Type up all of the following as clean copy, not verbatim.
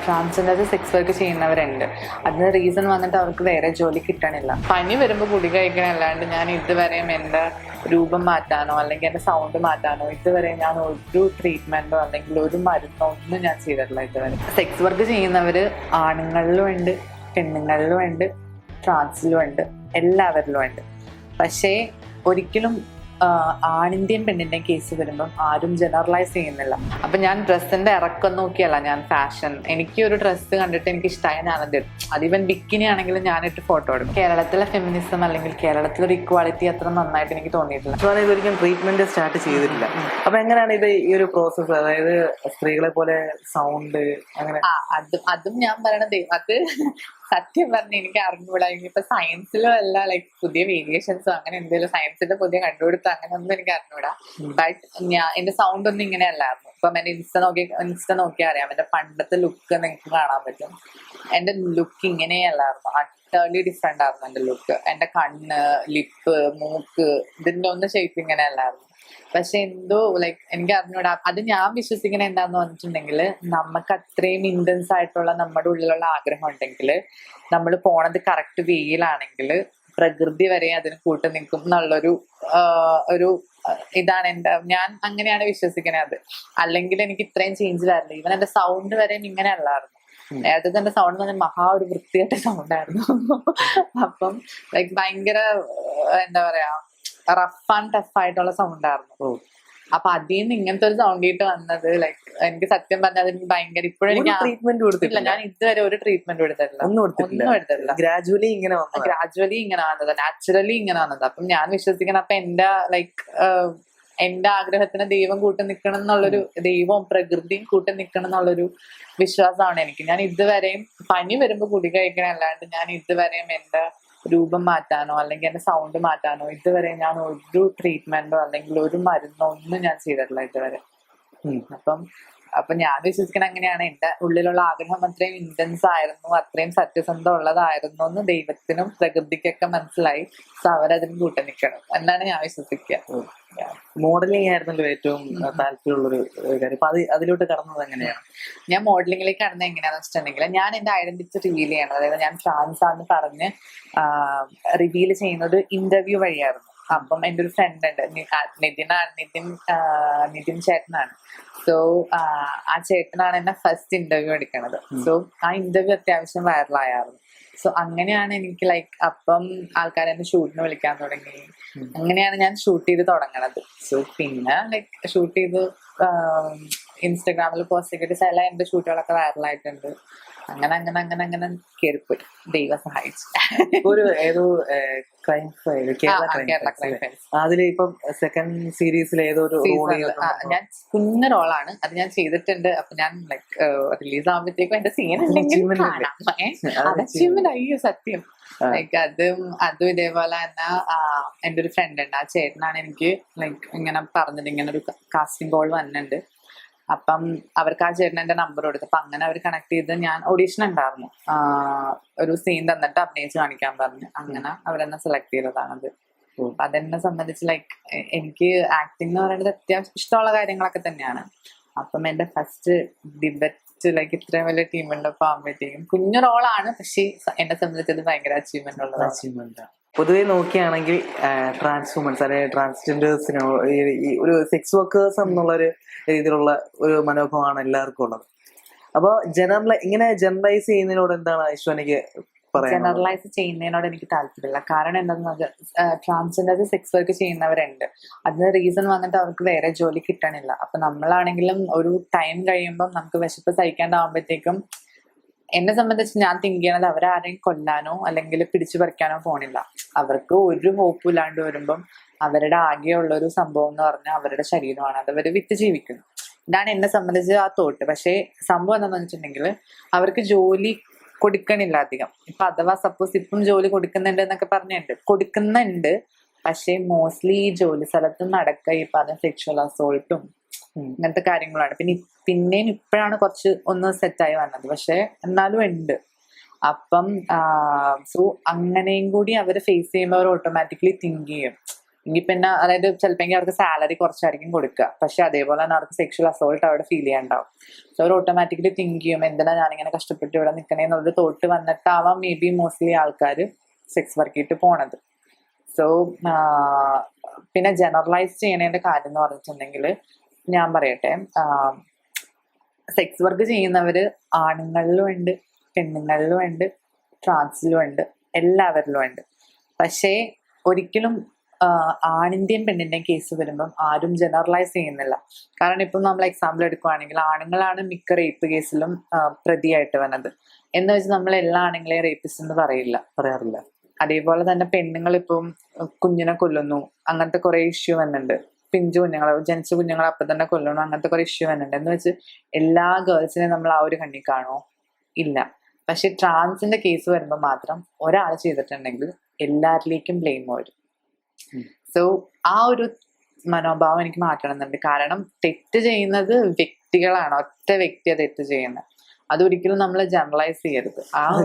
Transgender sex work ചെയ്യുന്നവരുണ്ട്. അതിന് reason വന്നിട്ട് അവർക്ക് വേറെ ജോലി കിട്ടണില്ല. പനി വരുമ്പോൾ ഗുളിക കഴിക്കണല്ലാണ്ട് ഞാൻ ഇതുവരെയും എൻ്റെ രൂപം മാറ്റാനോ അല്ലെങ്കിൽ എൻ്റെ സൗണ്ട് മാറ്റാനോ ഇതുവരെ ഞാൻ ഒരു ട്രീറ്റ്മെൻറ്റോ അല്ലെങ്കിൽ ഒരു മരുന്നോ ഒന്നും ഞാൻ ചെയ്തിട്ടില്ല ഇതുവരെ. സെക്സ് വർക്ക് ചെയ്യുന്നവർ ആണുങ്ങളിലും ഉണ്ട്, പെണ്ണുങ്ങളിലും ഉണ്ട്, ട്രാൻസിലും ഉണ്ട്, എല്ലാവരിലും ഉണ്ട്. പക്ഷേ ഒരിക്കലും ആണിൻ്റെയും പെണ്ണിൻ്റെയും കേസ് വരുമ്പം ആരും ജനറലൈസ് ചെയ്യുന്നില്ല. അപ്പം ഞാൻ ഡ്രസ്സിൻ്റെ ഇറക്കം നോക്കിയല്ല ഞാൻ ഫാഷൻ, എനിക്ക് ഒരു ഡ്രസ്സ് കണ്ടിട്ട് എനിക്ക് ഇഷ്ടമായ ഞാനത് ഇടും. അതിവൻ ബിക്കിനി ആണെങ്കിലും ഞാനിട്ട് ഫോട്ടോ എടുക്കും. കേരളത്തിലെ ഫെമിനിസം അല്ലെങ്കിൽ കേരളത്തിലൊരു ഇക്വാളിറ്റി അത്ര നന്നായിട്ട് എനിക്ക് തോന്നിയിട്ടില്ല. ഇതൊരിക്കലും ട്രീറ്റ്മെന്റ് സ്റ്റാർട്ട് ചെയ്തിട്ടില്ല. അപ്പൊ എങ്ങനെയാണ് ഇത് ഈ ഒരു പ്രോസസ്സ്, അതായത് സ്ത്രീകളെ പോലെ സൗണ്ട് അങ്ങനെ? അതും ഞാൻ പറയണത് അത് സത്യം പറഞ്ഞ എനിക്ക് അറിഞ്ഞുകൂടാ. ഇനിയിപ്പോ സയൻസിലും അല്ല ലൈക്ക് പുതിയ വേരിയേഷൻസോ അങ്ങനെ എന്തെങ്കിലും സയൻസിന്റെ പുതിയ കണ്ടുപിടുത്തം അങ്ങനെ ഒന്നും എനിക്ക് അറിഞ്ഞുകൂടാ. ബട്ട് എന്റെ സൗണ്ട് ഒന്നും ഇങ്ങനെ അല്ലായിരുന്നു. ഇപ്പം എന്റെ ഇൻസ്റ്റ നോക്കിയാൽ അറിയാം, എന്റെ പണ്ടത്തെ ലുക്ക് നിങ്ങൾക്ക് കാണാൻ പറ്റും. എന്റെ ലുക്ക് ഇങ്ങനെയല്ലായിരുന്നു, അട്ടേർലി ഡിഫറെന്റ് ആയിരുന്നു എന്റെ ലുക്ക്. എന്റെ കണ്ണ്, ലിപ്പ്, മൂക്ക് ഇതിന്റെ ഒന്നും ഷേപ്പ് ഇങ്ങനെ അല്ലായിരുന്നു. പക്ഷെ എന്തോ ലൈക്ക് എനിക്ക് അറിഞ്ഞൂടാ. അത് ഞാൻ വിശ്വസിക്കണ എന്താന്ന് പറഞ്ഞിട്ടുണ്ടെങ്കിൽ, നമുക്ക് അത്രയും ഇന്റൻസ് ആയിട്ടുള്ള നമ്മുടെ ഉള്ളിലുള്ള ആഗ്രഹം ഉണ്ടെങ്കിൽ നമ്മൾ പോണത് കറക്റ്റ് വേയിലാണെങ്കിൽ പ്രകൃതി വരെ അതിന് കൂട്ട് നിൽക്കും എന്നുള്ളൊരു ഇതാണ് ഞാൻ അങ്ങനെയാണ് വിശ്വസിക്കണത്. അല്ലെങ്കിൽ എനിക്ക് ഇത്രയും ചേഞ്ച് വരില്ല. ഈവൻ എന്റെ സൗണ്ട് വരെയും ഇങ്ങനെ അല്ലായിരുന്നു. നേരത്തെ എന്റെ സൗണ്ട് എന്ന് പറഞ്ഞാൽ മഹാ ഒരു വൃത്തിയായിട്ട സൗണ്ടായിരുന്നു. അപ്പം ലൈക്ക് ഭയങ്കര എന്താ പറയാ റഫ് ആൻഡ് ടഫ് ആയിട്ടുള്ള സൗണ്ടായിരുന്നു. അപ്പൊ അതിൽ നിന്ന് ഇങ്ങനത്തെ ഒരു സൗണ്ട് ആയിട്ട് വന്നത് ലൈക്ക് എനിക്ക് സത്യം പറഞ്ഞാൽ അതിന് ഭയങ്കര ഇപ്പോഴും എനിക്ക് ട്രീറ്റ്മെന്റ് കൊടുത്തിട്ടില്ല. ഞാൻ ഇതുവരെ ഒരു ട്രീറ്റ്മെന്റ് എടുത്തിട്ടില്ല, ഒന്നും എടുത്തിട്ടില്ല. ഗ്രാജുവലി ഇങ്ങനെ വന്നത്, നാച്ചുറലി ഇങ്ങനെ വന്നത്. അപ്പം ഞാൻ വിശ്വസിക്കണം, അപ്പൊ എന്റെ ലൈക്ക് എന്റെ ആഗ്രഹത്തിന് ദൈവം കൂട്ടി നിൽക്കണം എന്നുള്ളൊരു, ദൈവവും പ്രകൃതിയും കൂട്ടി നിൽക്കണം എന്നുള്ളൊരു വിശ്വാസമാണ് എനിക്ക്. ഞാൻ ഇതുവരെയും പനി വരുമ്പോൾ ഗുളിക കഴിക്കണല്ലാണ്ട് ഞാൻ ഇതുവരെയും എന്റെ രൂപം മാറ്റാനോ അല്ലെങ്കിൽ എന്റെ സൗണ്ട് മാറ്റാനോ ഇതുവരെ ഞാൻ ഒരു ട്രീറ്റ്മെന്റോ അല്ലെങ്കിൽ ഒരു മരുന്നോ ഒന്നും ഞാൻ ചെയ്തിട്ടില്ല ഇതുവരെ. അപ്പൊ ഞാൻ വിശ്വസിക്കണ അങ്ങനെയാണ്, എന്റെ ഉള്ളിലുള്ള ആഗ്രഹം അത്രയും ഇന്റൻസ് ആയിരുന്നു, അത്രയും സത്യസന്ധത ഉള്ളതായിരുന്നു എന്ന് ദൈവത്തിനും പ്രകൃതിക്കൊക്കെ മനസ്സിലായി. സോ അവരതിന് കൂട്ടി നിൽക്കണം എന്നാണ് ഞാൻ വിശ്വസിക്കുക. മോഡലിംഗ് ആയിരുന്നല്ലോ ഏറ്റവും താല്പര്യമുള്ളൊരു കാര്യം. അപ്പൊ അതിലോട്ട് കടന്നത് എങ്ങനെയാണ്? ഞാൻ മോഡലിംഗിലേക്ക് കടന്നത് എങ്ങനെയാണെന്ന് വെച്ചിട്ടുണ്ടെങ്കിൽ, ഞാൻ എന്റെ ഐഡന്റിറ്റി റിവീൽ ചെയ്യണം, അതായത് ഞാൻ ട്രാൻസ് ആണെന്ന് പറഞ്ഞ് റിവീൽ ചെയ്യുന്നത് ഇന്റർവ്യൂ വഴിയായിരുന്നു. അപ്പം എൻ്റെ ഒരു ഫ്രണ്ട് ഉണ്ട്, നിതിൻ ചേട്ടനാണ്. സോ ആ ചേട്ടനാണ് എന്നെ ഫസ്റ്റ് ഇന്റർവ്യൂ എടുക്കണത്. സോ ആ ഇന്റർവ്യൂ അത്യാവശ്യം വൈറലായിരുന്നു. സോ അങ്ങനെയാണ് എനിക്ക് ലൈക്ക് അപ്പം ആൾക്കാർ എന്നെ ഷൂട്ടിന് വിളിക്കാൻ തുടങ്ങി. അങ്ങനെയാണ് ഞാൻ ഷൂട്ട് ചെയ്ത് തുടങ്ങണത്. സോ പിന്നെ ലൈക്ക് ഷൂട്ട് ചെയ്ത് ഇൻസ്റ്റാഗ്രാമിൽ പോസ്റ്റ് ചെയ്തിട്ട് ചില എന്റെ ഷൂട്ടുകളൊക്കെ വൈറലായിട്ടുണ്ട്. അങ്ങനെ കയറിപ്പോയി, ദൈവം സഹായിച്ചു. ഒരു ഏതോ crime file, Kerala crime file, അതിൽ ഇപ്പം സെക്കൻഡ് സീരീസിൽ ഏതോ ഒരു ഞാൻ കുഞ്ഞ റോളാണ്, അത് ഞാൻ ചെയ്തിട്ടുണ്ട്. അപ്പൊ ഞാൻ ലൈക്ക് റിലീസ് ആകുമ്പോഴത്തേക്കും എന്റെ സീൻ അച്ചീവ്മെന്റ്. അയ്യോ സത്യം, ലൈക്ക് അതും ഇതേപോലെ തന്നെ എന്റെ ഒരു ഫ്രണ്ട് ഉണ്ട്, ആ ചേട്ടനാണ് എനിക്ക് ലൈക്ക് ഇങ്ങനെ പറഞ്ഞത്, ഇങ്ങനെ ഒരു കാസ്റ്റിംഗ് കോൾ വന്നിട്ടുണ്ട്. അപ്പം അവർക്ക് ആ ചേട്ടൻ എന്റെ നമ്പർ കൊടുത്തു. അപ്പൊ അങ്ങനെ അവർ കണക്ട് ചെയ്ത്, ഞാൻ ഓഡീഷൻ ഉണ്ടായിരുന്നു, ഒരു സീൻ തന്നിട്ട് അഭിനയിച്ച് കാണിക്കാൻ പറഞ്ഞു. അങ്ങനെ അവരെന്നെ സെലക്ട് ചെയ്തതാണത്. അപ്പൊ അതെന്നെ സംബന്ധിച്ച് ലൈക്ക് എനിക്ക് ആക്ടിങ് എന്ന് പറയുന്നത് അത്യാവശ്യം ഇഷ്ടമുള്ള കാര്യങ്ങളൊക്കെ തന്നെയാണ്. അപ്പം എന്റെ ഫസ്റ്റ് ഡിബറ്റ് ലൈക്ക് ഇത്രയും വലിയ ടീമിനൊപ്പം ആകുമ്പോഴത്തേക്കും കുഞ്ഞു റോളാണ്, പക്ഷെ എന്നെ സംബന്ധിച്ചത് ഭയങ്കര അച്ചീവ്മെന്റ് ഉള്ളത്. അച്ചീവ്മെന്റ് പൊതുവെ നോക്കുകയാണെങ്കിൽ ട്രാൻസ് വുമൻസ് അല്ലെങ്കിൽ ട്രാൻസ്ജെൻഡേഴ്സിനോ ഒരു സെക്സ് വർക്കേഴ്സ് എന്നുള്ളൊരു രീതിയിലുള്ള ഒരു മനോഭാവമാണ് എല്ലാവർക്കും ഉള്ളത്. അപ്പൊ ഇങ്ങനെ ജനറലൈസ് ചെയ്യുന്നതിനോട് എന്താണ് ഐശ്വര്യക്ക് പറയാൻ? ജനറലൈസ് ചെയ്യുന്നതിനോട് എനിക്ക് താല്പര്യമില്ല. കാരണം എന്താണെന്ന് വെച്ചാൽ ട്രാൻസ്ജെൻഡർ സെക്സ് വർക്ക് ചെയ്യുന്നവരുണ്ട്. അതിന് റീസൺ വന്നിട്ട് അവർക്ക് വേറെ ജോലി കിട്ടണില്ല. അപ്പൊ നമ്മളാണെങ്കിലും ഒരു ടൈം കഴിയുമ്പം നമുക്ക് വിശപ്പ് സഹിക്കാണ്ടാവുമ്പോഴത്തേക്കും എന്നെ സംബന്ധിച്ച് ഞാൻ തിങ്ക് ചെയ്യണത് അവരാരെയും കൊല്ലാനോ അല്ലെങ്കിൽ പിടിച്ചു പറിക്കാനോ പോണില്ല. അവർക്ക് ഒരു ഹോപ്പും ഇല്ലാണ്ട് വരുമ്പം അവരുടെ ആകെയുള്ളൊരു സംഭവം എന്ന് പറഞ്ഞാൽ അവരുടെ ശരീരമാണ്, അത് അവർ വിറ്റ് ജീവിക്കുന്നു. ഇതാണ് എന്നെ സംബന്ധിച്ച് ആ തോട്ട്. പക്ഷേ സംഭവം എന്താണെന്ന് വെച്ചിട്ടുണ്ടെങ്കിൽ അവർക്ക് ജോലി കൊടുക്കണില്ല അധികം. ഇപ്പൊ അഥവാ സപ്പോസ് ഇപ്പം ജോലി കൊടുക്കുന്നുണ്ട് എന്നൊക്കെ കൊടുക്കുന്നുണ്ട്. പക്ഷെ മോസ്റ്റ്ലി ഈ ജോലി സ്ഥലത്ത് നടക്കുക ഈ പറഞ്ഞ സെക്ഷൽ അസോൾട്ടും ഇങ്ങനത്തെ കാര്യങ്ങളാണ്. പിന്നെയും ഇപ്പോഴാണ് കുറച്ച് ഒന്ന് സെറ്റായി വന്നത്, പക്ഷെ എന്നാലും ഉണ്ട്. അപ്പം സോ അങ്ങനെയും കൂടി അവർ ഫേസ് ചെയ്യുമ്പോൾ അവർ ഓട്ടോമാറ്റിക്കലി തിങ്ക് ചെയ്യും, എങ്കിൽ പിന്നെ അതായത് ചിലപ്പോൾ അവർക്ക് സാലറി കുറച്ചായിരിക്കും കൊടുക്കുക, പക്ഷെ അതേപോലെ തന്നെ അവർക്ക് സെക്ഷൽ അസോൾട്ട് അവിടെ ഫീൽ ചെയ്യാണ്ടാവും. സോ അവർ ഓട്ടോമാറ്റിക്കലി തിങ്ക് ചെയ്യും എന്തിനാ ഞാനിങ്ങനെ കഷ്ടപ്പെട്ട് ഇവിടെ നിൽക്കണേന്നുള്ളൊരു തോട്ട് വന്നിട്ടാവാം മേ ബി മോസ്റ്റ്ലി ആൾക്കാർ സെക്സ് വർക്കിട്ട് പോണത്. സോ പിന്നെ ജനറലൈസ് ചെയ്യണതിന്റെ കാര്യം എന്ന് പറഞ്ഞിട്ടുണ്ടെങ്കിൽ ഞാൻ പറയട്ടെ, സെക്സ് വർക്ക് ചെയ്യുന്നവര് ആണുങ്ങളിലും ഉണ്ട്, പെണ്ണുങ്ങളിലും ഉണ്ട്, ട്രാൻസിലും ഉണ്ട്, എല്ലാവരിലും ഉണ്ട്. പക്ഷേ ഒരിക്കലും ആണിന്റെയും പെണ്ണിന്റെയും കേസ് വരുമ്പം ആരും ജനറലൈസ് ചെയ്യുന്നില്ല. കാരണം ഇപ്പം നമ്മൾ എക്സാമ്പിൾ എടുക്കുവാണെങ്കിൽ ആണുങ്ങളാണ് മിക്ക റേപ്പ് കേസിലും പ്രതിയായിട്ട് വന്നത് എന്ന് വെച്ച് നമ്മൾ എല്ലാ ആണുങ്ങളെയും റേപ്പിസ്റ്റ് എന്ന് പറയാറില്ല. അതേപോലെ തന്നെ പെണ്ണുങ്ങൾ ഇപ്പം കുഞ്ഞിനെ കൊല്ലുന്നു, അങ്ങനത്തെ കുറെ ഇഷ്യൂ വന്നിട്ടുണ്ട്. പിഞ്ചു കുഞ്ഞുങ്ങളെ ജനിച്ച കുഞ്ഞുങ്ങളെ അപ്പം തന്നെ കൊല്ലണം, അങ്ങനത്തെ കുറെ ഇഷ്യൂ വന്നിട്ടുണ്ട്. എന്ന് വെച്ച് എല്ലാ ഗേൾസിനെയും നമ്മൾ ആ ഒരു കണ്ണി കാണുമോ? ഇല്ല. പക്ഷെ ട്രാൻസിന്റെ കേസ് വരുമ്പോൾ മാത്രം ഒരാൾ ചെയ്തിട്ടുണ്ടെങ്കിൽ എല്ലാവരിലേക്കും ബ്ലെയിം വരും. സോ ആ ഒരു മനോഭാവം എനിക്ക് മാറ്റണമെന്നുണ്ട്. കാരണം തെറ്റ് ചെയ്യുന്നത് വ്യക്തികളാണ്, ഒറ്റ വ്യക്തിയാണ് തെറ്റ് ചെയ്യുന്നത്. അതൊരിക്കലും നമ്മൾ ജനറലൈസ് ചെയ്യരുത്.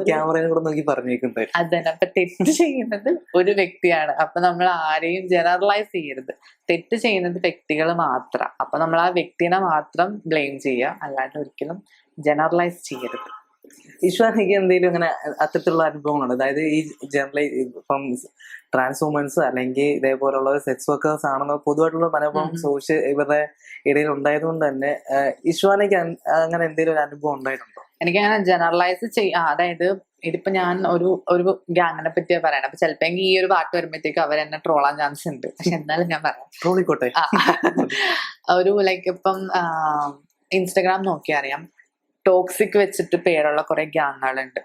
ക്യാമറയെ കൂടെ നോക്കി പറഞ്ഞേക്കുന്നത് അതന്നെ. അപ്പൊ തെറ്റ് ചെയ്യുന്നത് ഒരു വ്യക്തിയാണ്, അപ്പൊ നമ്മൾ ആരെയും ജനറലൈസ് ചെയ്യരുത്. തെറ്റ് ചെയ്യുന്നത് വ്യക്തികൾ മാത്രം. അപ്പൊ നമ്മൾ ആ വ്യക്തിനെ മാത്രം ബ്ലെയിം ചെയ്യുക, അല്ലാണ്ട് ഒരിക്കലും ജനറലൈസ് ചെയ്യരുത്. ഈശ്വരനിക്ക് എന്തെങ്കിലും അങ്ങനെ അത്തരത്തിലുള്ള അനുഭവങ്ങളുണ്ട്? അതായത് ഈ ഇപ്പം ട്രാൻസ് വുമൻസ് അല്ലെങ്കിൽ ഇതേപോലുള്ള സെക്സ് വർക്കേഴ്സ് ആണെന്ന് പൊതുവായിട്ടുള്ള മനോഭാവം ഇവരുടെ ഇടയിൽ ഉണ്ടായതുകൊണ്ട് തന്നെ ഈശ്വരനിക്ക് അങ്ങനെ എന്തെങ്കിലും ഒരു അനുഭവം ഉണ്ടായിട്ടുണ്ടോ? എനിക്ക് അങ്ങനെ ജനറലൈസ് അതായത് ഇതിപ്പോ ഞാൻ ഒരു ഗ്യാങ്ങിനെ പറ്റിയാ പറയണം. അപ്പൊ ചിലപ്പോ ഈ ഒരു പാട്ട് വരുമ്പോഴത്തേക്ക് അവരെന്നെ ട്രോളാൻ ചാൻസ് ഉണ്ട്. പക്ഷെ എന്നാലും ഞാൻ പറയാം, ട്രോളിക്കോട്ടെ. ഒരു ലൈക്ക് ഇപ്പം ഇൻസ്റ്റഗ്രാം നോക്കിയാൽ അറിയാം, ടോക്സിക് വെച്ചിട്ട് പേരുള്ള കുറെ ഗ്യാങ്ങുകളുണ്ട്,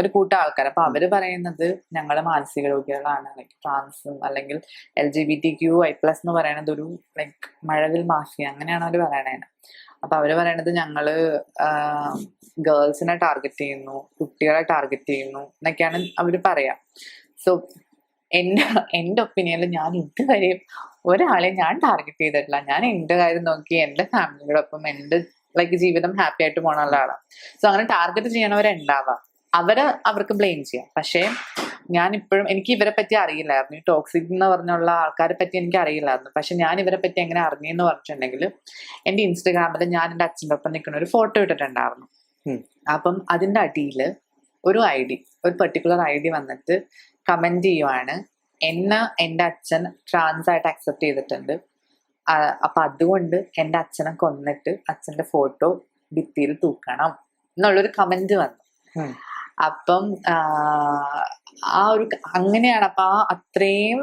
ഒരു കൂട്ടം ആൾക്കാർ. അപ്പൊ അവര് പറയുന്നത് ഞങ്ങള് മാനസിക രോഗികളാണ്, ലൈക്ക് ട്രാൻസും അല്ലെങ്കിൽ LGBTQI+ എന്ന് പറയുന്നത് ഒരു ലൈക്ക് മഴവിൽ മാഫിയ, അങ്ങനെയാണ് അവര് പറയണേന്. അപ്പൊ അവര് പറയണത് ഞങ്ങള് ഗേൾസിനെ ടാർഗറ്റ് ചെയ്യുന്നു, കുട്ടികളെ ടാർഗറ്റ് ചെയ്യുന്നു എന്നൊക്കെയാണ് അവര് പറയാ. സോ എന്റെ ഒപ്പീനിയനിൽ ഞാൻ ഇതുവരെയും ഒരാളെ ഞാൻ ടാർഗറ്റ് ചെയ്തിട്ടില്ല. ഞാൻ എന്റെ കാര്യം നോക്കി എന്റെ ഫാമിലിയോടൊപ്പം എന്റെ ലൈക്ക് ജീവിതം ഹാപ്പി ആയിട്ട് പോകണ ആളാണ്. സോ അങ്ങനെ ടാർഗറ്റ് ചെയ്യണവരുണ്ടാവാം, അവർക്ക് ബ്ലെയിം ചെയ്യാം. പക്ഷേ ഞാൻ ഇപ്പോഴും എനിക്ക് ഇവരെ പറ്റി അറിയില്ലായിരുന്നു, ഈ ടോക്സിക് എന്ന് പറഞ്ഞുള്ള ആൾക്കാരെ പറ്റി എനിക്ക് അറിയില്ലായിരുന്നു. പക്ഷെ ഞാൻ ഇവരെ പറ്റി എങ്ങനെ അറിഞ്ഞെന്ന് പറഞ്ഞിട്ടുണ്ടെങ്കിൽ എന്റെ ഇൻസ്റ്റഗ്രാമിൽ ഞാൻ എന്റെ അച്ഛൻ്റെ ഒപ്പം നിൽക്കുന്ന ഒരു ഫോട്ടോ ഇട്ടിട്ടുണ്ടായിരുന്നു. അപ്പം അതിന്റെ അടിയിൽ ഒരു പെർട്ടിക്കുലർ ID വന്നിട്ട് കമന്റ് ചെയ്യുവാണ്, എന്റെ അച്ഛൻ ട്രാൻസ് ആയിട്ട് അക്സെപ്റ്റ് ചെയ്തിട്ടുണ്ട്, അപ്പൊ അതുകൊണ്ട് എന്റെ അച്ഛനെ കൊന്നിട്ട് അച്ഛന്റെ ഫോട്ടോ ഭിത്തിയിൽ തൂക്കണം എന്നുള്ളൊരു കമന്റ് വന്നു. അപ്പം അങ്ങനെയാണ്. അപ്പൊ അത്രയും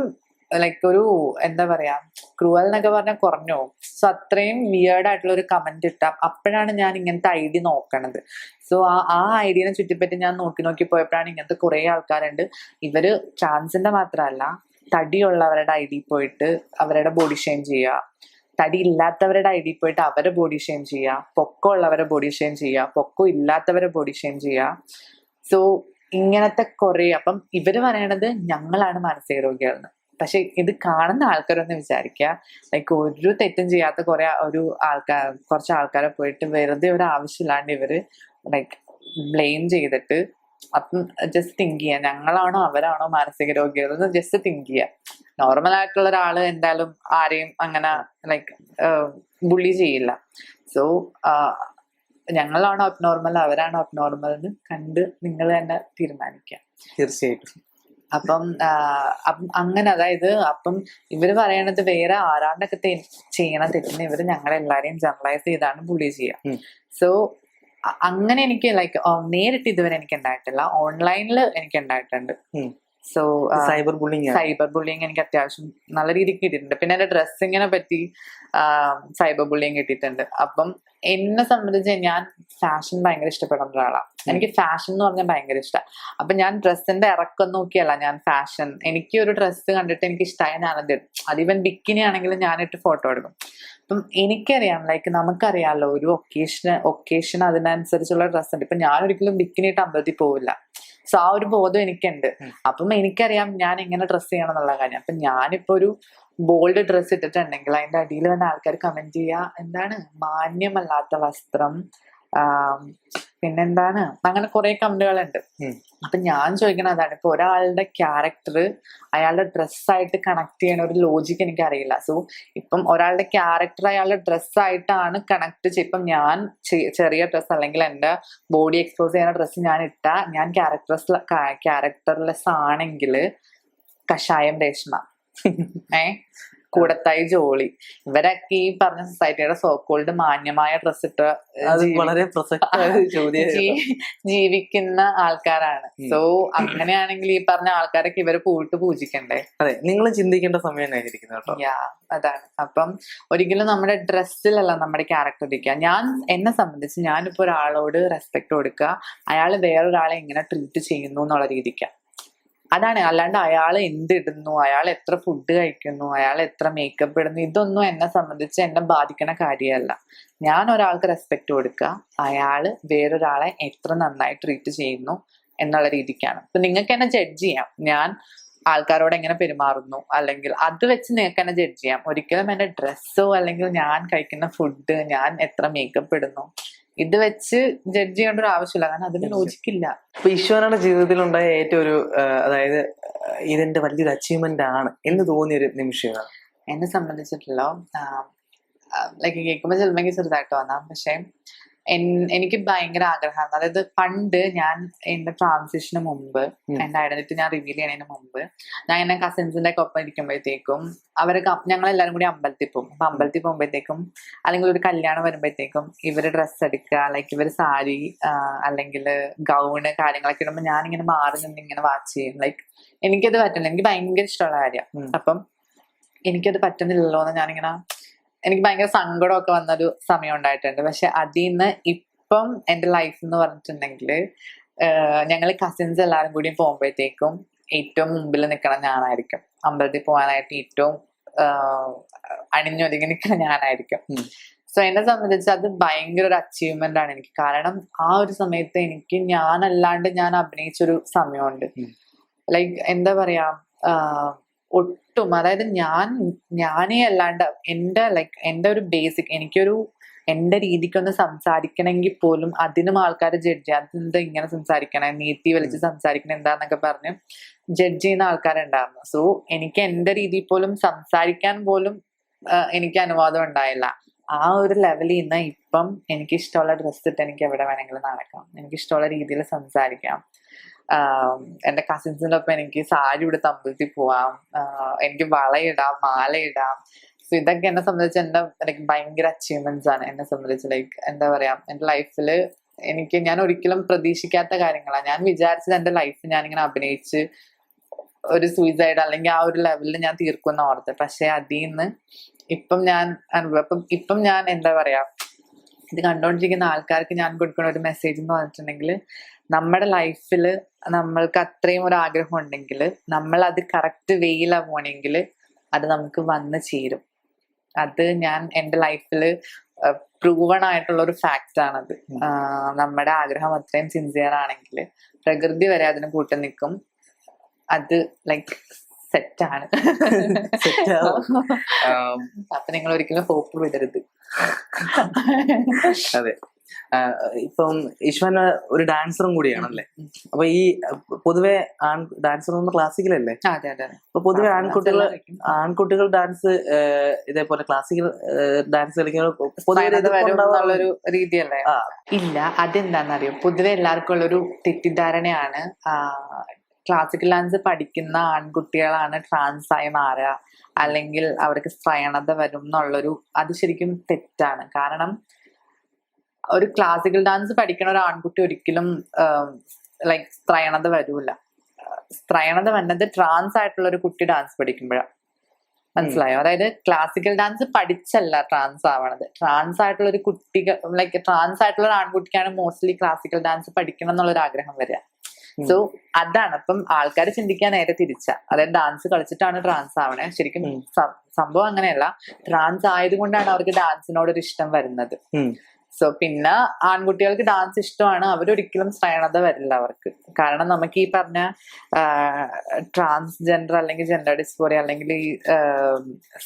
ലൈക്ക് ഒരു എന്താ പറയാ, ക്രൂവൽ എന്നൊക്കെ പറഞ്ഞാൽ കുറഞ്ഞു. സോ അത്രയും വിയേർഡ് ആയിട്ടുള്ള ഒരു കമന്റ് ഇട്ട അപ്പോഴാണ് ഞാൻ ഇങ്ങനത്തെ ID നോക്കണത്. സോ ആ ഐഡിയനെ ചുറ്റിപ്പറ്റി ഞാൻ നോക്കി പോയപ്പോഴാണ് ഇങ്ങനത്തെ കുറെ ആൾക്കാരുണ്ട്. ഇവര് ട്രാൻസിന്റെ മാത്രമല്ല, തടിയുള്ളവരുടെ ID പോയിട്ട് അവരുടെ ബോഡി ഷെയിം ചെയ്യുക, തടി ഇല്ലാത്തവരുടെ ID പോയിട്ട് അവരെ ബോഡി ഷെയിം ചെയ്യുക, പൊക്കം ഉള്ളവരെ ബോഡി ഷെയിം ചെയ്യുക, പൊക്കം ഇല്ലാത്തവരെ ബോഡി ഷെയിം ചെയ്യുക. സോ ഇങ്ങനത്തെ കുറെ. അപ്പം ഇവര് പറയണത് ഞങ്ങളാണ് മാനസിക രോഗികളെന്ന്. പക്ഷെ ഇത് കാണുന്ന ആൾക്കാരൊന്ന് വിചാരിക്കുക, ലൈക്ക് ഒരു തെറ്റും ചെയ്യാത്ത കുറച്ച് ആൾക്കാരെ പോയിട്ട് വെറുതെ ഒരു ആവശ്യമില്ലാണ്ട് ഇവര് ലൈക്ക് ബ്ലെയിം ചെയ്തിട്ട്, അപ്പം ജസ്റ്റ് തിങ്ക് ചെയ്യുക, ഞങ്ങളാണോ അവരാണോ മാനസിക രോഗികളെന്ന് ജസ്റ്റ് തിങ്ക് ചെയ്യുക. നോർമൽ ആയിട്ടുള്ള ഒരാള് എന്തായാലും ആരെയും അങ്ങനെ ലൈക്ക് ബുള്ളി ചെയ്യില്ല. സോ ഞങ്ങളാണോ അബ്നോർമൽ അവരാണോ അബ്നോർമൽ എന്ന് കണ്ട് നിങ്ങൾ തന്നെ തീരുമാനിക്കുക. തീർച്ചയായിട്ടും. അപ്പം അങ്ങനെ അതായത് അപ്പം ഇവര് പറയണത് വേറെ ആരാണ്ടൊക്കെ ചെയ്യണ തെറ്റിന് ഇവര് ഞങ്ങളെല്ലാരെയും ജനറലൈസ് ചെയ്താണ് ബുള്ളി ചെയ്യുക. സോ അങ്ങനെ എനിക്ക് ലൈക്ക് നേരിട്ട് ഇതുവരെ എനിക്ക് ഉണ്ടായിട്ടില്ല, ഓൺലൈനിൽ എനിക്ക് ഉണ്ടായിട്ടുണ്ട്. സോ സൈബർ ബുള്ളിങ് എനിക്ക് അത്യാവശ്യം നല്ല രീതിക്ക് കിട്ടിയിട്ടുണ്ട്. പിന്നെ എന്റെ ഡ്രസ്സിങ്ങിനെ പറ്റി സൈബർ ബുള്ളിങ് കിട്ടിയിട്ടുണ്ട്. അപ്പം എന്നെ സംബന്ധിച്ച് ഞാൻ ഫാഷൻ ഭയങ്കര ഇഷ്ടപ്പെടുന്ന ഒരാളാണ്. എനിക്ക് ഫാഷൻ എന്ന് പറഞ്ഞാൽ ഭയങ്കര ഇഷ്ടമാണ്. അപ്പൊ ഞാൻ ഡ്രസ്സിന്റെ ഇറക്കം നോക്കിയല്ല ഞാൻ ഫാഷൻ, എനിക്ക് ഒരു ഡ്രസ്സ് കണ്ടിട്ട് എനിക്ക് ഇഷ്ടമായ ഞാനത് ഇടും. അതിവൻ ബിക്കിനി ആണെങ്കിലും ഞാനിട്ട് ഫോട്ടോ എടുക്കും. അപ്പം എനിക്കറിയാം, ലൈക്ക് നമുക്കറിയാമല്ലോ ഒരു ഒക്കേഷൻ അതിനനുസരിച്ചുള്ള ഡ്രസ്സ് ഉണ്ട്. ഇപ്പൊ ഞാൻ ഒരിക്കലും ബിക്കിനി ഇട്ട് അമ്പലത്തിൽ പോവില്ല. സോ ആ ഒരു ബോധം എനിക്കുണ്ട്. അപ്പം എനിക്കറിയാം ഞാൻ എങ്ങനെ ഡ്രസ്സ് ചെയ്യണം എന്നുള്ള കാര്യം. അപ്പൊ ഞാനിപ്പോ ഒരു ബോൾഡ് ഡ്രസ്സ് ഇട്ടിട്ടുണ്ടെങ്കിൽ അതിന്റെ അടിയിൽ വന്ന ആൾക്കാർ കമന്റ് ചെയ്യുക, എന്താണ് മാന്യമല്ലാത്ത വസ്ത്രം, പിന്നെന്താണ്, അങ്ങനെ കുറെ കമന്റുകളുണ്ട്. അപ്പൊ ഞാൻ ചോദിക്കുന്നത് അതാണ്, ഇപ്പൊ ഒരാളുടെ ക്യാരക്ടർ അയാളുടെ ഡ്രസ്സായിട്ട് കണക്ട് ചെയ്യണ ഒരു ലോജിക്ക് എനിക്കറിയില്ല. സോ ഇപ്പം ഒരാളുടെ ക്യാരക്ടർ അയാളുടെ ഡ്രസ്സായിട്ടാണ് കണക്ട് ചെയ്യും. ഇപ്പം ഞാൻ ചെറിയ ഡ്രസ്സ് അല്ലെങ്കിൽ എന്റെ ബോഡി എക്സ്പോസ് ചെയ്യുന്ന ഡ്രസ്സ് ഞാൻ ഇട്ടാ ഞാൻ ക്യാരക്ടർലെസ് ആണെങ്കിൽ കഷായം രേഷ്മ കൂടത്തായി ജോളി ഇവരൊക്കെ ഈ പറഞ്ഞ സൊസൈറ്റിയുടെ സോക്കോൾഡ് മാന്യമായ ഡ്രസ് ഇട്ട് വളരെ പ്രസക്തമായ ചോദ്യം. ജീവിക്കുന്ന ആൾക്കാരാണ്. സോ അങ്ങനെയാണെങ്കിൽ ഈ പറഞ്ഞ ആൾക്കാരൊക്കെ ഇവരെ പോയിട്ട് പൂജിക്കണ്ടേ? അതെ, നിങ്ങൾ ചിന്തിക്കേണ്ട സമയം ആയിരിക്കുന്നു കേട്ടോ. അതാണ്. അപ്പം ഒരിക്കലും നമ്മുടെ ഡ്രസ്സിലല്ല നമ്മുടെ ക്യാരക്ടർ ഇരിക്കുക. എന്നെ സംബന്ധിച്ച് ഞാനിപ്പോ ഒരാളോട് റെസ്പെക്ട് കൊടുക്കുക, അയാൾ വേറൊരാളെ എങ്ങനെ ട്രീറ്റ് ചെയ്യുന്നു എന്നുള്ള രീതിക്ക്, അതാണ്. അല്ലാണ്ട് അയാൾ എന്തിടുന്നു, അയാൾ എത്ര ഫുഡ് കഴിക്കുന്നു, അയാൾ എത്ര മേക്കപ്പ് ഇടുന്നു, ഇതൊന്നും എന്നെ സംബന്ധിച്ച് എന്നെ ബാധിക്കുന്ന കാര്യമല്ല. ഞാൻ ഒരാൾക്ക് റെസ്പെക്ട് കൊടുക്കുക, അയാൾ വേറൊരാളെ എത്ര നന്നായി ട്രീറ്റ് ചെയ്യുന്നു എന്നുള്ള രീതിക്കാണ്. ഇപ്പൊ നിങ്ങൾക്ക് എന്നെ ജഡ്ജ് ചെയ്യാം, ഞാൻ ആൾക്കാരോട് എങ്ങനെ പെരുമാറുന്നു, അല്ലെങ്കിൽ അത് വെച്ച് നിങ്ങൾക്ക് എന്നെ ജഡ്ജ് ചെയ്യാം. ഒരിക്കലും എന്റെ ഡ്രസ്സോ അല്ലെങ്കിൽ ഞാൻ കഴിക്കുന്ന ഫുഡ്, ഞാൻ എത്ര മേക്കപ്പ് ഇടുന്നു, ഇത് വെച്ച് ജഡ്ജ് ചെയ്യേണ്ട ഒരു ആവശ്യമില്ല. കാരണം അതിന് ലോജിക്കില്ല. ഇപ്പൊ ഈശ്വരയുടെ ജീവിതത്തിലുണ്ടായ ഏറ്റവും ഒരു അതായത് ഇതിന്റെ വലിയൊരു അച്ചീവ്മെന്റ് ആണ് എന്ന് തോന്നിയൊരു നിമിഷമാണ് എന്നെ സംബന്ധിച്ചിട്ടുള്ള ലൈക്ക് കേൾക്കുമ്പോൾ ചിലപ്പോൾ ചെറുതായിട്ട് വന്നാം. പക്ഷെ എനിക്ക് ഭയങ്കര ആഗ്രഹമാണ്. അതായത് പണ്ട് ഞാൻ എന്റെ ട്രാൻസിഷന് മുമ്പ്, എന്റെ ഐഡന്റിറ്റി ഞാൻ റിവീൽ ചെയ്യുന്നതിന് മുമ്പ്, ഞാൻ എന്നെ കസിൻസിന്റെ ഒക്കെ ഒപ്പം ഇരിക്കുമ്പോഴത്തേക്കും ഞങ്ങളെല്ലാരും കൂടി അമ്പലത്തിൽ പോകും. അപ്പൊ അമ്പലത്തിൽ പോകുമ്പോഴത്തേക്കും അല്ലെങ്കിൽ ഒരു കല്യാണം വരുമ്പോഴത്തേക്കും ഇവര് ഡ്രസ്സ് എടുക്കുക, ലൈക്ക് ഇവര് സാരി അല്ലെങ്കിൽ ഗൗണ് കാര്യങ്ങളൊക്കെ ഇടുമ്പോൾ ഞാനിങ്ങനെ മാറി നിന്ന് ഇങ്ങനെ വാച്ച് ചെയ്യും. ലൈക്ക് എനിക്കത് പറ്റില്ല, എനിക്ക് ഭയങ്കര ഇഷ്ടമുള്ള കാര്യം. അപ്പം എനിക്കത് പറ്റുന്നില്ലല്ലോ എന്ന് ഞാനിങ്ങനെ, എനിക്ക് ഭയങ്കര സങ്കടമൊക്കെ വന്നൊരു സമയം ഉണ്ടായിട്ടുണ്ട്. പക്ഷെ അതിൽ നിന്ന് ഇപ്പം എന്റെ ലൈഫ് എന്ന് പറഞ്ഞിട്ടുണ്ടെങ്കിൽ ഞങ്ങൾ കസിൻസ് എല്ലാവരും കൂടി പോകുമ്പോഴത്തേക്കും ഏറ്റവും മുമ്പിൽ നിൽക്കണം ഞാനായിരിക്കും. അമ്പലത്തിൽ പോകാനായിട്ട് ഏറ്റവും അണിഞ്ഞൊരുങ്ങി നിൽക്കണം ഞാനായിരിക്കും. സോ എന്നെ സംബന്ധിച്ച് അത് ഭയങ്കര ഒരു അച്ചീവ്മെന്റ് ആണ് എനിക്ക്. കാരണം ആ ഒരു സമയത്ത് എനിക്ക് ഞാനല്ലാണ്ട് ഞാൻ അഭിനയിച്ചൊരു സമയമുണ്ട്. ലൈക്ക് എന്താ പറയാ, ഒട്ടും, അതായത് ഞാനേ അല്ലാണ്ട് എന്റെ ഒരു ബേസിക്, എന്റെ രീതിക്കൊന്ന് സംസാരിക്കണമെങ്കിൽ പോലും അതിനും ആൾക്കാർ ജഡ്ജ് ചെയ്യാം. അതെന്താ ഇങ്ങനെ സംസാരിക്കണേ, നീട്ടി വലിച്ച് സംസാരിക്കണേ എന്താന്നൊക്കെ പറഞ്ഞ് ജഡ്ജ് ചെയ്യുന്ന ആൾക്കാരുണ്ടായിരുന്നു. സോ എനിക്ക് എന്റെ രീതിയിൽ പോലും സംസാരിക്കാൻ പോലും എനിക്ക് അനുവാദം ഉണ്ടായില്ല. ആ ഒരു ലെവലിൽ നിന്ന് ഇപ്പം എനിക്ക് ഇഷ്ടമുള്ള ഡ്രസ്സ് ഇട്ട് എനിക്ക് എവിടെ വേണമെങ്കിലും നടക്കാം, എനിക്ക് ഇഷ്ടമുള്ള രീതിയിൽ സംസാരിക്കാം. എന്റെ കസിൻസിന്റെ ഒപ്പം എനിക്ക് സാരി ഉടുത്ത് അമ്പലത്തിൽ പോവാം, എനിക്ക് വളയിടാം, മാലയിടാം. സോ ഇതൊക്കെ എന്നെ സംബന്ധിച്ച് എന്റെ ലൈക്ക് ഭയങ്കര അച്ചീവ്മെന്റ്സ് ആണ്. എന്നെ സംബന്ധിച്ച് ലൈക്ക് എന്താ പറയാ, എന്റെ ലൈഫില് ഞാൻ ഒരിക്കലും പ്രതീക്ഷിക്കാത്ത കാര്യങ്ങളാണ്. ഞാൻ വിചാരിച്ചത് എന്റെ ലൈഫ് ഞാനിങ്ങനെ അഭിനയിച്ച് ഒരു സൂയിസൈഡ് അല്ലെങ്കിൽ ആ ഒരു ലെവലിൽ ഞാൻ തീർക്കുന്ന ഓർത്ത്. പക്ഷെ അതിൽ നിന്ന് ഇപ്പം ഞാൻ എന്താ പറയാ, ഇത് കണ്ടുകൊണ്ടിരിക്കുന്ന ആൾക്കാർക്ക് ഞാൻ കൊടുക്കുന്ന ഒരു മെസ്സേജ് എന്ന് പറഞ്ഞിട്ടുണ്ടെങ്കിൽ, നമ്മുടെ ലൈഫിൽ നമ്മൾക്ക് അത്രയും ഒരു ആഗ്രഹം ഉണ്ടെങ്കിൽ നമ്മൾ അത് കറക്റ്റ് വേയിലാ പോണെങ്കിൽ അത് നമുക്ക് വന്ന് ചേരും. അത് ഞാൻ എൻ്റെ ലൈഫിൽ പ്രൂവൺ ആയിട്ടുള്ള ഒരു ഫാക്റ്റ് ആണത്. നമ്മുടെ ആഗ്രഹം അത്രയും സിൻസിയർ ആണെങ്കിൽ പ്രകൃതി വരെ അതിന് കൂട്ടു നിൽക്കും. അത് ലൈക്ക് സെറ്റാണ്. അപ്പൊ നിങ്ങൾ ഒരിക്കലും ഹോപ്പ് വിടരുത്. അതെ, ഇപ്പം ഈശ്വരൻ ഒരു ഡാൻസറും കൂടിയാണല്ലേ. അപ്പൊ ഈ പൊതുവെ ഡാൻസർ ക്ലാസിക്കലല്ലേ? അപ്പൊ പൊതുവെ ആൺകുട്ടികൾ ഡാൻസ് ഇതേപോലെ ക്ലാസിക്കൽ ഡാൻസ് കളിക്കുന്ന രീതിയല്ലേ? ഇല്ല, അതെന്താണെന്നറിയോ, പൊതുവെ എല്ലാവർക്കും ഉള്ളൊരു തെറ്റിദ്ധാരണയാണ് ക്ലാസിക്കൽ ഡാൻസ് പഠിക്കുന്ന ആൺകുട്ടികളാണ് ട്രാൻസ് ആയി മാറുക, അല്ലെങ്കിൽ അവർക്ക് സ്ത്രൈണത വരും എന്നുള്ളൊരു, അത് ശരിക്കും തെറ്റാണ്. കാരണം ഒരു ക്ലാസിക്കൽ ഡാൻസ് പഠിക്കുന്ന ഒരു ആൺകുട്ടി ഒരിക്കലും ലൈക്ക് സ്ത്രൈണത വരൂല. സ്ത്രൈണത വന്നത് ട്രാൻസ് ആയിട്ടുള്ള ഒരു കുട്ടി ഡാൻസ് പഠിക്കുമ്പോഴാണ്. മനസ്സിലായോ? അതായത് ക്ലാസിക്കൽ ഡാൻസ് പഠിച്ചല്ല ട്രാൻസ് ആവണത്. ട്രാൻസ് ആയിട്ടുള്ള ഒരു കുട്ടികൾ, ലൈക്ക് ട്രാൻസ് ആയിട്ടുള്ള ഒരു ആൺകുട്ടിക്കാണ് മോസ്റ്റ്ലി ക്ലാസിക്കൽ ഡാൻസ് പഠിക്കണം എന്നുള്ളൊരു ആഗ്രഹം വരിക. സോ അതാണ്. അപ്പം ആൾക്കാർ ചിന്തിക്കാൻ നേരെ തിരിച്ച, അതായത് ഡാൻസ് കളിച്ചിട്ടാണ് ട്രാൻസ് ആവണേ. ശരിക്കും സംഭവം അങ്ങനെയല്ല. ട്രാൻസ് ആയതുകൊണ്ടാണ് അവർക്ക് ഡാൻസിനോടൊരു ഇഷ്ടം വരുന്നത്. സോ പിന്നെ ആൺകുട്ടികൾക്ക് ഡാൻസ് ഇഷ്ടമാണ്, അവരൊരിക്കലും സ്ത്രൈണത വരില്ല അവർക്ക്. കാരണം നമുക്ക് ഈ പറഞ്ഞ ട്രാൻസ്ജെൻഡർ അല്ലെങ്കിൽ ജെൻഡർ ഡിസ്ഫോറിയ അല്ലെങ്കിൽ ഈ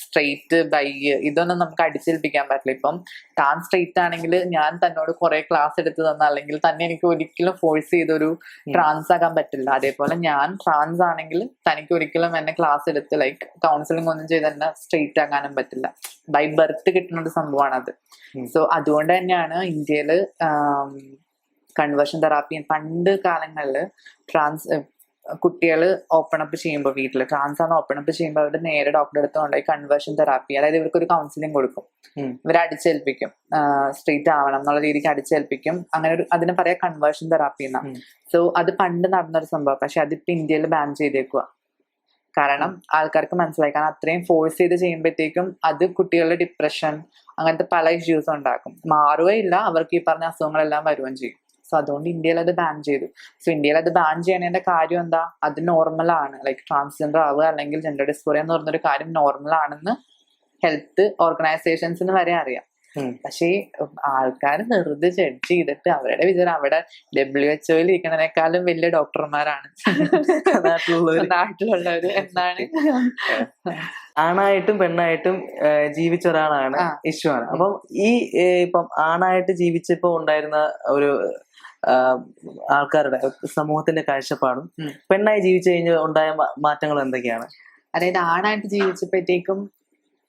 സ്ട്രെയിറ്റ് ബൈ ഇതൊന്നും നമുക്ക് അടിച്ചേൽപ്പിക്കാൻ പറ്റില്ല. ഇപ്പം താൻ സ്ട്രെയിറ്റ് ആണെങ്കിൽ ഞാൻ തന്നോട് കുറെ ക്ലാസ് എടുത്തു തന്ന അല്ലെങ്കിൽ തന്നെ എനിക്ക് ഒരിക്കലും ഫോഴ്സ് ചെയ്തൊരു ട്രാൻസ് ആക്കാൻ പറ്റില്ല. അതേപോലെ ഞാൻ ട്രാൻസ് ആണെങ്കിൽ തനിക്ക് ഒരിക്കലും എന്നെ ക്ലാസ് എടുത്ത് ലൈക്ക് കൗൺസിലിംഗ് ഒന്നും ചെയ്ത് തന്നെ സ്ട്രെയിറ്റ് ആക്കാനും പറ്റില്ല. ബൈ ബർത്ത് കിട്ടുന്ന ഒരു സംഭവമാണ് അത്. സോ അതുകൊണ്ട് തന്നെയാണ് ഇന്ത്യയില് കൺവേർഷൻ തെറാപ്പി പണ്ട് കാലങ്ങളിൽ ട്രാൻസ് കുട്ടികൾ ഓപ്പൺ അപ്പ് ചെയ്യുമ്പോൾ വീട്ടിൽ ട്രാൻസ് ആണ് ഓപ്പൺ അപ്പ് ചെയ്യുമ്പോൾ അവർ നേരെ ഡോക്ടറെ അടുത്ത് കൊണ്ടുപോയി കൺവേർഷൻ തെറാപ്പി, അതായത് ഇവർക്കൊരു കൗൺസിലിംഗ് കൊടുക്കും, ഇവരെ അടിച്ചേൽപ്പിക്കും, സ്ട്രെയിറ്റ് ആവണം എന്നുള്ള രീതിക്ക് അടിച്ചേൽപ്പിക്കും. അങ്ങനെ ഒരു അതിനെ പറയാ കൺവേർഷൻ തെറാപ്പി എന്നാ. സോ അത് പണ്ട് നടന്നൊരു സംഭവം. പക്ഷെ അതിപ്പോ ഇന്ത്യയിൽ ബാൻ ചെയ്തേക്കുക. കാരണം ആൾക്കാർക്ക് മനസ്സിലായി, കാരണം അത്രയും ഫോഴ്സ് ചെയ്ത് ചെയ്യുമ്പോഴത്തേക്കും അത് കുട്ടികളുടെ ഡിപ്രഷൻ അങ്ങനത്തെ പല ഇഷ്യൂസും ഉണ്ടാക്കും. മാറുകയില്ല, അവർക്ക് ഈ പറഞ്ഞ അസുഖങ്ങളെല്ലാം വരുകയും ചെയ്യും. സോ അതുകൊണ്ട് ഇന്ത്യയിൽ അത് ബാൻ ചെയ്തു. സോ ഇന്ത്യയിൽ അത് ബാൻ ചെയ്യണതിന്റെ കാര്യം എന്താ, അത് നോർമലാണ്. ലൈക്ക് ട്രാൻസ്ജെൻഡർ ആവുക അല്ലെങ്കിൽ ജെൻഡർ ഡിസ്ഫോറിയ എന്ന് പറഞ്ഞൊരു കാര്യം നോർമൽ ആണെന്ന് ഹെൽത്ത് ഓർഗനൈസേഷൻസിന് വരെ അറിയാം. പക്ഷേ ആൾക്കാർ വെറുതെ ജഡ്ജ് ചെയ്തിട്ട് അവരുടെ വിചാരം അവിടെ WHO ഇരിക്കുന്നതിനേക്കാളും വലിയ ഡോക്ടർമാരാണ് നാട്ടിലുള്ളവര് എന്നാണ്. ആണായിട്ടും പെണ്ണായിട്ടും ജീവിച്ച ഒരാളാണ് ഇഷ്യുവാണ്. അപ്പം ഈ ഇപ്പം ആണായിട്ട് ജീവിച്ചപ്പോ ഉണ്ടായിരുന്ന ഒരു ആൾക്കാരുടെ സമൂഹത്തിന്റെ കാഴ്ചപ്പാടും പെണ്ണായി ജീവിച്ചു കഴിഞ്ഞാൽ ഉണ്ടായ മാറ്റങ്ങൾ എന്തൊക്കെയാണ്? അതായത് ആണായിട്ട് ജീവിച്ചപ്പോഴത്തേക്കും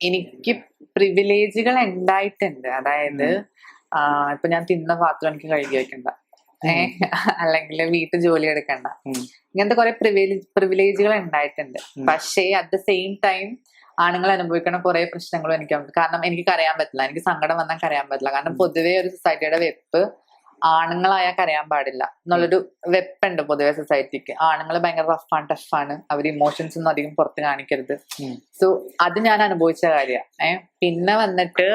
എനിക്ക് പ്രിവിലേജുകൾ ഉണ്ടായിട്ടുണ്ട്. അതായത് ഇപ്പൊ ഞാൻ തിന്ന പാത്രം എനിക്ക് കഴുകി വെക്കണ്ട, അല്ലെങ്കിൽ വീട്ടു ജോലി എടുക്കണ്ട, ഇങ്ങനത്തെ കുറെ പ്രിവിലേജുകൾ ഉണ്ടായിട്ടുണ്ട്. പക്ഷേ അറ്റ് ദ സെയിം ടൈം ആണുങ്ങൾ അനുഭവിക്കുന്ന കുറെ പ്രശ്നങ്ങളും എനിക്കുണ്ട്. കാരണം എനിക്ക് കരയാൻ പറ്റില്ല, എനിക്ക് സങ്കടം വന്നാൽ കരയാൻ പറ്റില്ല. കാരണം പൊതുവേ ഒരു സൊസൈറ്റിയുടെ വെപ്പ് ആണുങ്ങളായാൽ കരയാൻ പാടില്ല എന്നുള്ളൊരു വെപ്പുണ്ട് പൊതുവെ സൊസൈറ്റിക്ക്. ആണുങ്ങൾ ഭയങ്കര റഫാണ്, ടഫാണ്, അവർ ഇമോഷൻസ് ഒന്നും അധികം പുറത്ത് കാണിക്കരുത്. സോ അത് ഞാൻ അനുഭവിച്ച കാര്യമാണ്. പിന്നെ വന്നിട്ട്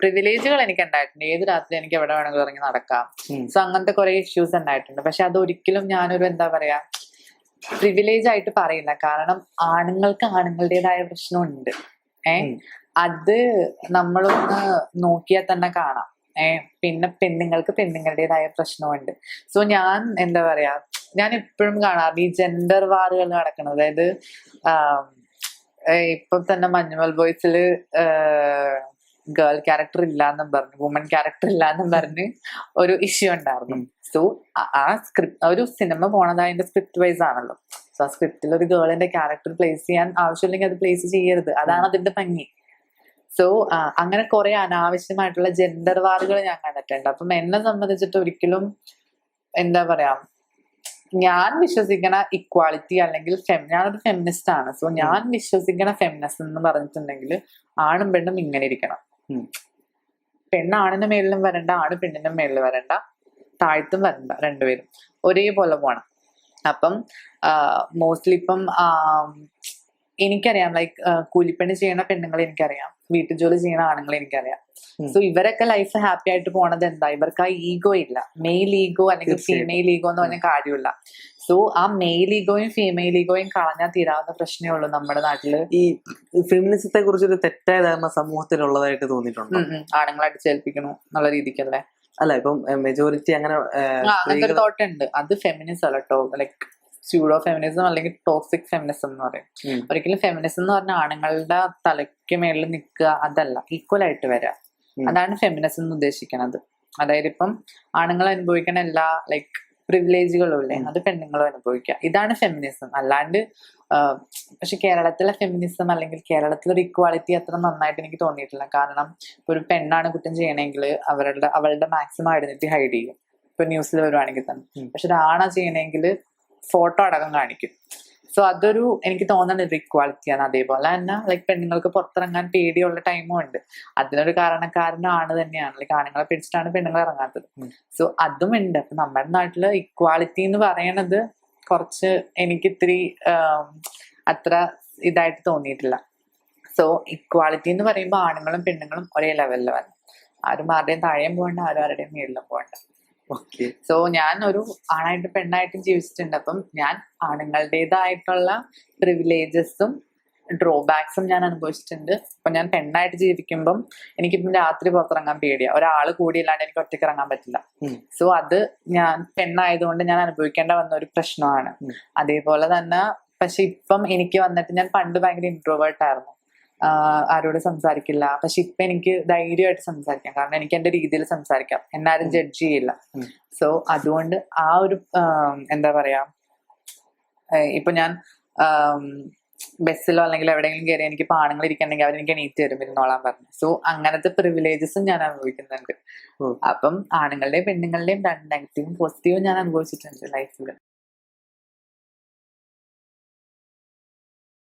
പ്രിവിലേജുകൾ എനിക്ക് ഉണ്ടായിട്ടുണ്ട്. ഏത് രാത്രി എനിക്ക് എവിടെ വേണമെങ്കിലും ഇറങ്ങി നടക്കാം. സോ അങ്ങനത്തെ കുറെ ഇഷ്യൂസ് ഉണ്ടായിട്ടുണ്ട്. പക്ഷെ അതൊരിക്കലും ഞാനൊരു എന്താ പറയാ പ്രിവിലേജ് ആയിട്ട് പറയില്ല. കാരണം ആണുങ്ങൾക്ക് ആണുങ്ങളുടേതായ പ്രശ്നമുണ്ട്. അത് നമ്മളൊന്ന് നോക്കിയാൽ തന്നെ കാണാം. പിന്നെ പെണ്ണുങ്ങൾക്ക് പെണ്ണുങ്ങളുടേതായ പ്രശ്നമുണ്ട്. സോ ഞാൻ എന്താ പറയാ, ഞാൻ എപ്പോഴും കാണാറ് ഈ ജെൻഡർ വാറുകൾ നടക്കുന്നത്. അതായത് ഇപ്പൊ തന്നെ മഞ്ഞുമൽ ബോയ്സില് ഗേൾ ക്യാരക്ടർ ഇല്ലാന്നും പറഞ്ഞ്, വുമൺ ക്യാരക്ടർ ഇല്ലാന്നും പറഞ്ഞ് ഒരു ഇഷ്യൂ ഉണ്ടായിരുന്നു. സോ ആ സ്ക്രിപ്റ്റ്, ഒരു സിനിമ പോണത് അതിന്റെ സ്ക്രിപ്റ്റ് വൈസ് ആണല്ലോ. സോ ആ സ്ക്രിപ്റ്റിൽ ഒരു ഗേളിന്റെ ക്യാരക്ടർ പ്ലേസ് ചെയ്യാൻ ആവശ്യമില്ലെങ്കിൽ അത് പ്ലേസ് ചെയ്യരുത്. അതാണ് അതിന്റെ ഭംഗി. സോ അങ്ങനെ കുറെ അനാവശ്യമായിട്ടുള്ള ജെൻഡർ വാറുകൾ ഞാൻ കണ്ടിട്ടുണ്ട്. അപ്പം എന്നെ സംബന്ധിച്ചിട്ട് ഒരിക്കലും എന്താ പറയാ, ഞാൻ വിശ്വസിക്കണ ഇക്വാളിറ്റി അല്ലെങ്കിൽ ഞാനൊരു ഫെമിനിസ്റ്റ് ആണ്. സോ ഞാൻ വിശ്വസിക്കണ ഫെമിനിസം എന്ന് പറഞ്ഞിട്ടുണ്ടെങ്കിൽ ആണും പെണ്ണും ഇങ്ങനെ ഇരിക്കണം. പെണ്ണാണിന്റെ മേലിലും വരണ്ട, ആണ് പെണ്ണിന്റെ മേലിൽ വരണ്ട, താഴ്ത്തും വരണ്ട, രണ്ടുപേരും ഒരേപോലെ പോണം. അപ്പം മോസ്റ്റ്ലി ഇപ്പം എനിക്കറിയാം, ലൈക്ക് കൂലിപ്പണി ചെയ്യണ പെണ്ണുങ്ങളെ എനിക്കറിയാം, വീട്ടുജോലി ചെയ്യണ ആണുങ്ങളെ എനിക്കറിയാം. സോ ഇവരൊക്കെ ലൈഫ് ഹാപ്പി ആയിട്ട് പോണത് എന്താ, ഇവർക്ക് ആ ഈഗോ ഇല്ല. മെയിൽ ഈഗോ അല്ലെങ്കിൽ ഫീമെയിൽ ഈഗോ എന്ന് പറഞ്ഞ കാര്യമില്ല. സോ ആ മെയിൽ ഈഗോയും ഫീമെയിൽ ഈഗോയും കളഞ്ഞാൽ തീരാവുന്ന പ്രശ്നമേ ഉള്ളൂ നമ്മുടെ നാട്ടില്. ഈ ഫെമിനിസത്തെ കുറിച്ചൊരു തെറ്റായ ധാരണ സമൂഹത്തിലുള്ളതായിട്ട് തോന്നിയിട്ടുണ്ട്. ആണുങ്ങളെ അടിച്ചേൽപ്പിക്കണു എന്നുള്ള രീതിക്കല്ലേ? അല്ല, ഇപ്പം മെജോറിറ്റി അങ്ങനെ അങ്ങനത്തെ ഒരു തോട്ട് ഉണ്ട്. അത് ഫെമിനിസം അല്ല കേട്ടോ, ലൈക്ക് സ്യൂഡോ ഫെമിനിസം അല്ലെങ്കിൽ ടോക്സിക് ഫെമിനിസം എന്ന് പറയും. ഒരിക്കലും ഫെമിനിസം എന്ന് പറഞ്ഞാൽ ആണുങ്ങളുടെ തലയ്ക്ക് മേളിൽ നിൽക്കുക അതല്ല, ഈക്വൽ ആയിട്ട് വരിക. അതാണ് ഫെമിനിസം എന്ന് ഉദ്ദേശിക്കുന്നത്. അതായത് ഇപ്പം ആണുങ്ങൾ അനുഭവിക്കുന്ന എല്ലാ ലൈക്ക് പ്രിവിലേജുകളും ഇല്ലേ, അത് പെണ്ണുങ്ങളും അനുഭവിക്കുക. ഇതാണ് ഫെമിനിസം. അല്ലാണ്ട് പക്ഷെ കേരളത്തിലെ ഫെമിനിസം അല്ലെങ്കിൽ കേരളത്തിലൊരു ഇക്വാളിറ്റി അത്ര നന്നായിട്ട് എനിക്ക് തോന്നിയിട്ടില്ല. കാരണം ഇപ്പൊ ഒരു പെണ്ണാണ് കുറ്റം ചെയ്യണമെങ്കിൽ അവളുടെ മാക്സിമം ഐഡന്റിറ്റി ഹൈഡ് ചെയ്യും. ഇപ്പൊ ന്യൂസിൽ വരുവാണെങ്കിൽ തന്നെ. പക്ഷെ ഒരാണാ ചെയ്യണമെങ്കിൽ ഫോട്ടോ അടക്കം കാണിക്കും. സോ അതൊരു എനിക്ക് തോന്നുന്ന ഒരു ഇക്വാളിറ്റിയാണ്. അതേപോലെ തന്നെ ലൈക്ക് പെണ്ണുങ്ങൾക്ക് പുറത്തിറങ്ങാൻ പേടിയുള്ള ടൈമും ഉണ്ട്. അതിനൊരു കാരണക്കാരനാണ് തന്നെയാണ്, ലൈക്ക് ആണുങ്ങളെ പിടിച്ചിട്ടാണ് പെണ്ണുങ്ങൾ ഇറങ്ങാത്തത്. സോ അതും ഉണ്ട്. അപ്പൊ നമ്മുടെ നാട്ടില് ഇക്വാളിറ്റി എന്ന് പറയണത് കുറച്ച് എനിക്ക് ഇത്തിരി അത്ര ഇതായിട്ട് തോന്നിയിട്ടില്ല. സോ ഇക്വാളിറ്റി എന്ന് പറയുമ്പോൾ ആണുങ്ങളും പെണ്ണുങ്ങളും ഒരേ ലെവലിൽ വരണം. ആരും ആരുടെയും താഴെയും പോകണ്ട, ആരും ആരുടെയും മേളിലും പോകണ്ട. സോ ഞാൻ ഒരു ആണായിട്ടും പെണ്ണായിട്ടും ജീവിച്ചിട്ടുണ്ട്. അപ്പം ഞാൻ ആണുങ്ങളുടേതായിട്ടുള്ള പ്രിവിലേജസും ഡ്രോബാക്സും ഞാൻ അനുഭവിച്ചിട്ടുണ്ട്. ഇപ്പൊ ഞാൻ പെണ്ണായിട്ട് ജീവിക്കുമ്പം എനിക്കിപ്പം രാത്രി പുറത്തിറങ്ങാൻ പേടിയാ, ഒരാള് കൂടിയില്ലാണ്ട് എനിക്ക് ഒറ്റയ്ക്ക് ഇറങ്ങാൻ പറ്റില്ല. സോ അത് ഞാൻ പെണ്ണായതുകൊണ്ട് ഞാൻ അനുഭവിക്കേണ്ട വന്ന ഒരു പ്രശ്നമാണ്. അതേപോലെ തന്നെ പക്ഷെ ഇപ്പം എനിക്ക് വന്നിട്ട്, ഞാൻ പണ്ട് ഭയങ്കര ഇൻട്രോവേർട്ട് ആയിരുന്നു, ആരോട് സംസാരിക്കില്ല. പക്ഷെ ഇപ്പൊ എനിക്ക് ധൈര്യമായിട്ട് സംസാരിക്കാം, കാരണം എനിക്ക് എന്റെ രീതിയിൽ സംസാരിക്കാം, എന്നാരും ജഡ്ജ് ചെയ്യില്ല. സോ അതുകൊണ്ട് ആ ഒരു എന്താ പറയാ, ഇപ്പൊ ഞാൻ ബസ്സിലോ അല്ലെങ്കിൽ എവിടെയെങ്കിലും കയറി എനിക്ക് ആണുങ്ങൾ ഇരിക്കണമെങ്കിൽ അവരെനിക്ക് എണീറ്റ് തരും ഇരുന്നോളാൻ പറഞ്ഞു. സോ അങ്ങനത്തെ പ്രിവിലേജസും ഞാൻ അനുഭവിക്കുന്നുണ്ട്. അപ്പം ആണുങ്ങളുടെയും പെണ്ണുങ്ങളുടെയും നെഗറ്റീവും പോസിറ്റീവും ഞാൻ അനുഭവിച്ചിട്ടുണ്ട് ലൈഫിൽ.